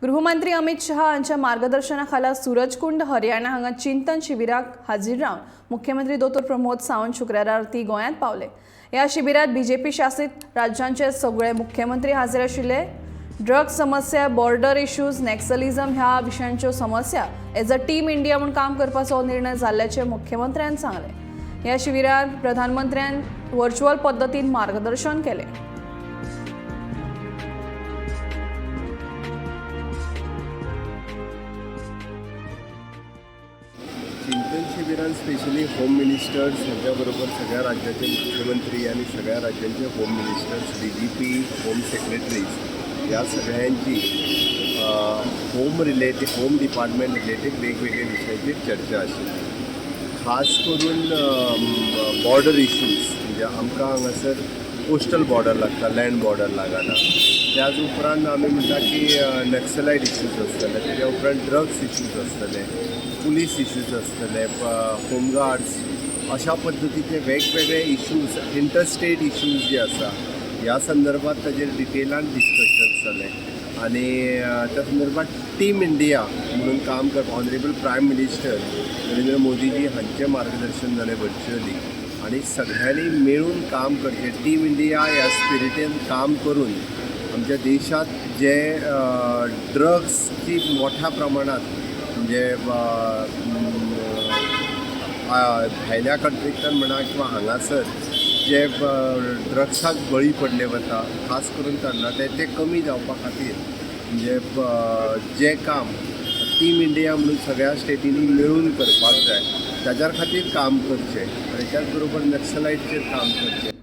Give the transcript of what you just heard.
गृहमंत्री अमित शहा यांच्या मार्गदर्शनाखाला सूरजकुंड हरियाणा हांगा चिंतन शिबिराक हाजीर रावन मुख्यमंत्री दोतोर प्रमोद सावंत शुक्रारा राती गोंयांत पावले। ह्या शिबिरात बीजेपी शासित राज्यांचे सगळे मुख्यमंत्री हाजीर आशिल्ले। ड्रग्स समस्या, बॉर्डर इश्यूज, नॅक्सलिझम ह्या विशयांच्यो समस्या एज अ टीम इंडिया म्हणून काम करपाचो निर्णय जाल्ल्याचे मुख्यमंत्र्यांनी सांगले। ह्या शिबिरात प्रधानमंत्र्यान व्हर्च्युअल पद्धतीन मार्गदर्शन केले। चिंतन शिबिरान स्पेशली होम मिनिस्टर्स हांच्याबरोबर सगळ्या राज्याचे मुख्यमंत्री आणि सगळ्या राज्यांचे home ministers, DGP, home secretaries ह्या सगळ्यांची होम डिपार्टमेंट रिलेटेड वेगवेगळे विषयाची चर्चा आशिल्ली। खास करून बॉर्डर इश्यूज म्हणजे आमकां हांगासर कोस्टल बॉर्डर लागता, लँड बॉर्डर लागना। त्याच उपरांत आमी म्हणटा की नक्सलाइट इश्यूज आसतले, तेच्या उपरांत ड्रग्स इश्यूज आसतले, पुलीस इश्यूज आसतले, होमगार्ड्स, अशा पद्दतीचे वेगवेगळे इश्यूज, इंटरस्टेट इश्यूज जे आसा ह्या संदर्भात ताजेर डिटेलान डिस्कशन जालें। आनी त्या संदर्भात टीम इंडिया म्हणून काम करप honourable prime minister Narendra Modiji हांचें मार्गदर्शन जालें व्हर्च्युअली। आणि सगळ्यांनी मिळून काम करचें, टीम इंडिया ह्या स्पिरिटीन काम करून आमच्या देशात जे ड्रग्सची मोठ्या प्रमाणात म्हणजे भायल्या कंट्रींतल्यान म्हणा किंवा हांगासर जे ड्रग्साक बळी पडले वता, खास करून तरणाटे, ते कमी जावपा खातीर म्हणजे जे काम टीम इंडिया म्हणून सगळ्या स्टेटींनी मिळून करपाक जाय, ताच्या खातीर काम करचें। आणि त्याच बरोबर नक्सलाइटचेर काम करचें।